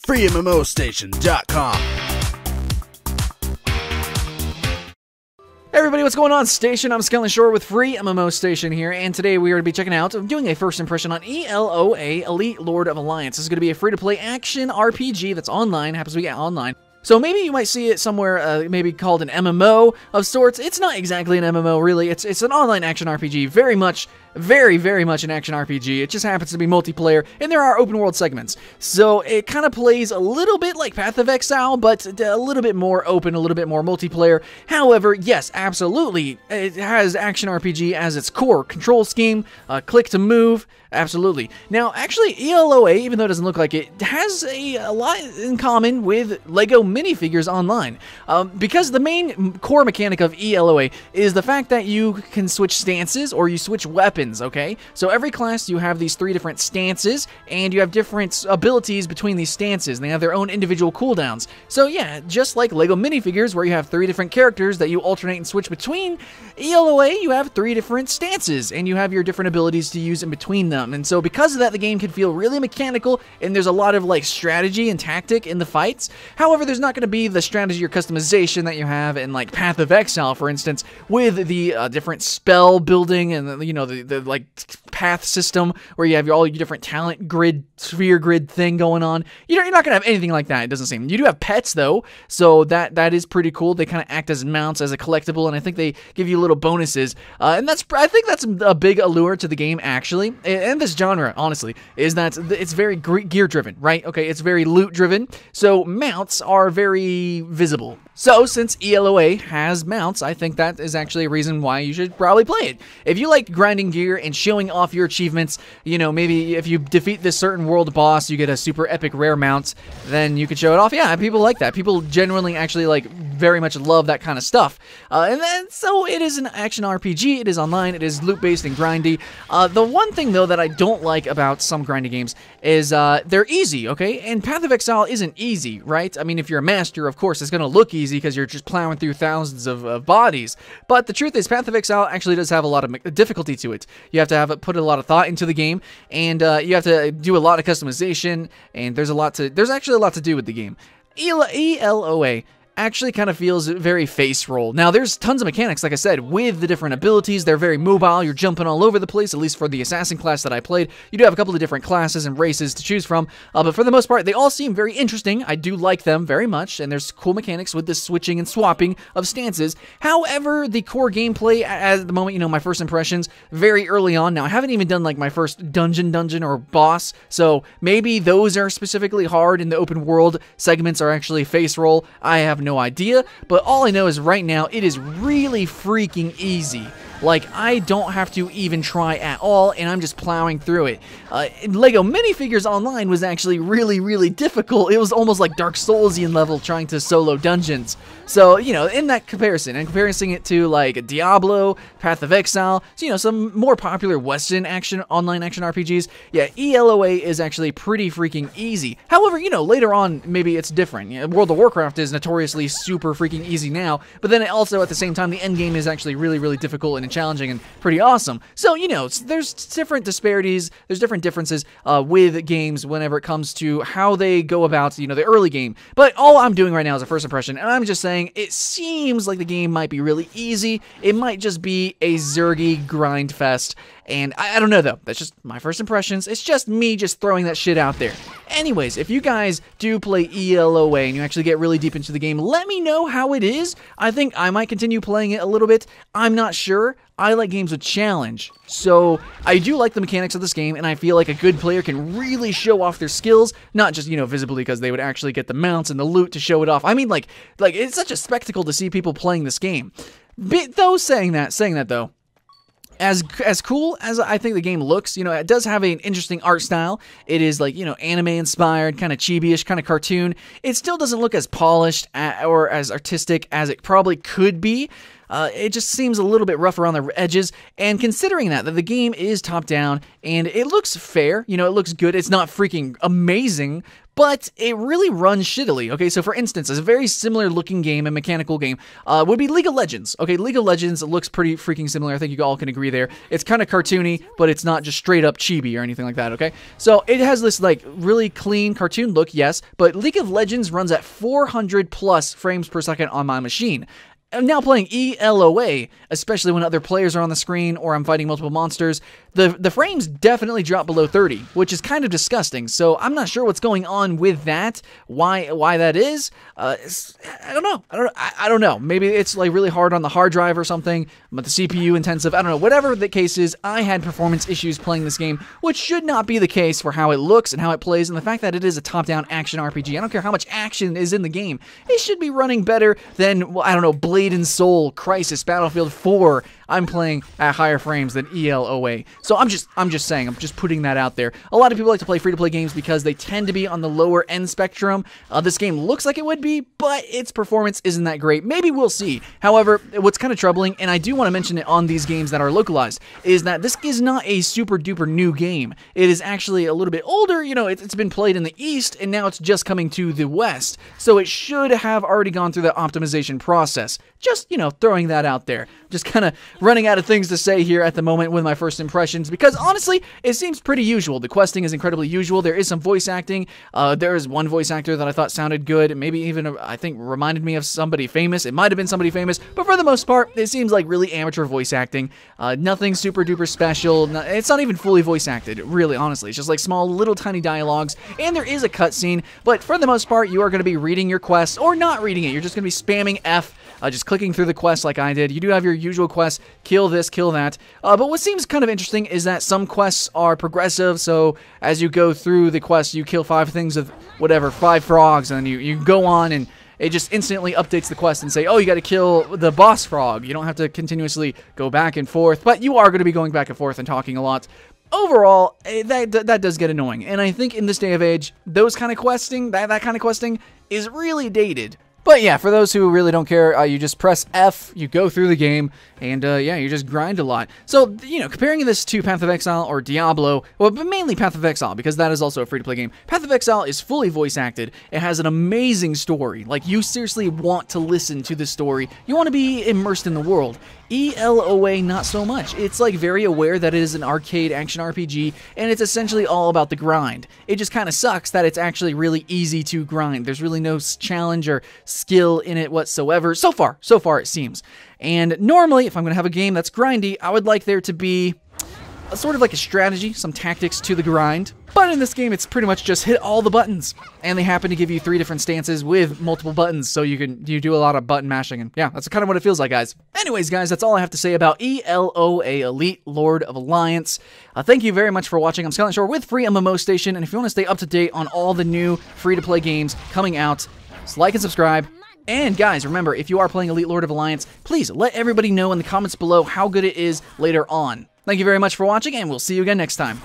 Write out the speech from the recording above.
FreeMMOStation.com. Hey everybody, what's going on, Station? I'm Skelton Shore with FreeMMOStation here, and today we are going to be checking out, doing a first impression on ELOA, Elite Lord of Alliance. This is going to be a free-to-play action RPG that's online, happens to be online. So maybe you might see it somewhere, maybe called an MMO of sorts. It's not exactly an MMO, really. It's an online action RPG, very much an action RPG. It just happens to be multiplayer, and there are open world segments. So it kind of plays a little bit like Path of Exile, but a little bit more open, a little bit more multiplayer. However, yes, absolutely, it has action RPG as its core control scheme, click to move, absolutely. Now, actually, ELOA, even though it doesn't look like it, has a lot in common with LEGO Minifigures Online. Because the main core mechanic of ELOA is the fact that you can switch stances or you switch weapons, okay? So every class you have these 3 different stances, and you have different abilities between these stances, and they have their own individual cooldowns. So yeah, just like LEGO Minifigures, where you have 3 different characters that you alternate and switch between, ELOA, you have 3 different stances, and you have your different abilities to use in between them. And so because of that, the game can feel really mechanical, and there's a lot of like strategy and tactic in the fights. However, there's not going to be the strategy or customization that you have in like Path of Exile, for instance, with the different spell building and the like path system where you have all your different talent grid, sphere grid thing going on. You're not going to have anything like that, it doesn't seem. You do have pets though, so that is pretty cool. They kind of act as mounts, as a collectible, and I think they give you little bonuses. And I think that's a big allure to the game, actually. And this genre, honestly, is that it's very gear driven, right? Okay, it's very loot driven, so mounts are very visible. So since ELOA has mounts, I think that is actually a reason why you should probably play it. If you like grinding gear and showing off your achievements, maybe if you defeat this certain world boss, you get a super epic rare mount, then you could show it off. Yeah, people like that. People genuinely actually very much love that kind of stuff. And then, so it is an action RPG, it is online, it is loot-based and grindy. The one thing, though, that I don't like about some grindy games is they're easy, okay? And Path of Exile isn't easy, right? I mean, if you're a master, of course, it's going to look easy because you're just plowing through thousands of bodies. But the truth is, Path of Exile actually does have a lot of difficulty to it. You have to put a lot of thought into the game, and you have to do a lot of customization, and there's actually a lot to do with the game. ELOA actually kind of feels very face roll. Now, there's tons of mechanics, like I said, with the different abilities. They're very mobile. You're jumping all over the place, at least for the assassin class that I played. You do have a couple of different classes and races to choose from, but for the most part, they all seem very interesting. I do like them very much, and there's cool mechanics with the switching and swapping of stances. However, the core gameplay at the moment, my first impressions, very early on. Now, I haven't even done like my first dungeon or boss, so maybe those are specifically hard and the open world segments are actually face roll. I have no idea, but all I know is right now it is really freaking easy. Like, I don't have to even try at all, and I'm just plowing through it. LEGO Minifigures Online was actually really difficult. It was almost like Dark Soulsian level trying to solo dungeons. So, in that comparison, and comparing it to, like, Diablo, Path of Exile, so, some more popular Western online action RPGs, yeah, ELOA is actually pretty freaking easy. However, later on, maybe it's different. World of Warcraft is notoriously super freaking easy now, but then also, at the same time, the end game is actually really difficult and challenging and pretty awesome. So, there's different disparities, there's different differences with games whenever it comes to how they go about, the early game. But all I'm doing right now is a first impression, and I'm just saying it seems like the game might be really easy. It might just be a zergy grind fest, and I don't know, though. That's just my first impressions. It's just me just throwing that shit out there. Anyways, if you guys do play ELOA and you actually get really deep into the game, let me know how it is. I think I might continue playing it a little bit. I'm not sure. I like games with challenge. So I do like the mechanics of this game, and I feel like a good player can really show off their skills, not just, visibly because they would actually get the mounts and the loot to show it off. I mean, like it's such a spectacle to see people playing this game. Saying that though, as cool as I think the game looks, it does have an interesting art style. It is like, anime inspired, kind of chibi-ish, kind of cartoon. It still doesn't look as polished or as artistic as it probably could be. it just seems a little bit rough around the edges, and considering that the game is top-down, and it looks fair, you know, it looks good, it's not freaking amazing, but it really runs shittily. Okay, so for instance, a very similar looking game, a mechanical game, would be League of Legends. Okay, League of Legends looks pretty freaking similar. I think you all can agree there. It's kind of cartoony, but it's not just straight up chibi or anything like that, okay? So it has this, like, really clean cartoon look, yes, but League of Legends runs at 400 plus frames per second on my machine. I'm now playing ELOA, especially when other players are on the screen or I'm fighting multiple monsters. The frames definitely drop below 30, which is kind of disgusting. So I'm not sure what's going on with that. Why that is? I don't know. I don't know. Maybe it's like really hard on the hard drive or something. But the CPU intensive. I don't know. Whatever the case is, I had performance issues playing this game, which should not be the case for how it looks and how it plays, and the fact that it is a top-down action RPG. I don't care how much action is in the game. It should be running better than, well, I don't know, Blade and Soul, Crisis, Battlefield 4. I'm playing at higher frames than ELOA. So I'm just saying, I'm just putting that out there. A lot of people like to play free-to-play games because they tend to be on the lower end spectrum. This game looks like it would be, but its performance isn't that great. Maybe we'll see. However, what's kind of troubling, and I do want to mention it on these games that are localized, is that this is not a super-duper new game. It is actually a little bit older. You know, it's been played in the East, and now it's just coming to the West. So it should have already gone through the optimization process. Just, you know, throwing that out there. Just kind of running out of things to say here at the moment with my first impressions, because honestly, it seems pretty usual. The questing is incredibly usual. There is some voice acting. There is one voice actor that I thought sounded good, maybe even, I think, reminded me of somebody famous. It might have been somebody famous, but for the most part, it seems like really amateur voice acting. Nothing super duper special. It's not even fully voice acted, really, honestly. It's just like small, little tiny dialogues, and there is a cutscene, but for the most part, you are going to be reading your quests, or not reading it. You're just going to be spamming F, just clicking through the quest like I did. You do have your usual quests, kill this, kill that. But what seems kind of interesting is that some quests are progressive, so as you go through the quest, you kill 5 things of whatever, 5 frogs, and then you go on and it just instantly updates the quest and say, oh, you got to kill the boss frog. You don't have to continuously go back and forth, but you are going to be going back and forth and talking a lot. Overall, that does get annoying, and I think in this day of age, those kind of questing, that kind of questing is really dated. But yeah, for those who really don't care, you just press F, you go through the game, and yeah, you just grind a lot. So, you know, comparing this to Path of Exile or Diablo, well, but mainly Path of Exile, because that is also a free-to-play game. Path of Exile is fully voice-acted. It has an amazing story. Like, you seriously want to listen to the story. You want to be immersed in the world. ELOA, not so much. It's like very aware that it is an arcade action RPG, and it's essentially all about the grind. It just kind of sucks that it's actually really easy to grind. There's really no challenge or skill in it whatsoever. So far it seems. And normally, if I'm going to have a game that's grindy, I would like there to be sort of like a strategy, some tactics to the grind. But in this game, it's pretty much just hit all the buttons. And they happen to give you 3 different stances with multiple buttons, so you do a lot of button mashing. And yeah, that's kind of what it feels like, guys. Anyways, guys, that's all I have to say about ELOA, Elite Lord of Alliance. Thank you very much for watching. I'm Skeleton Shore with FreeMMOStation, and if you want to stay up to date on all the new free-to-play games coming out, just like and subscribe. And guys, remember, if you are playing Elite Lord of Alliance, please let everybody know in the comments below how good it is later on. Thank you very much for watching, and we'll see you again next time.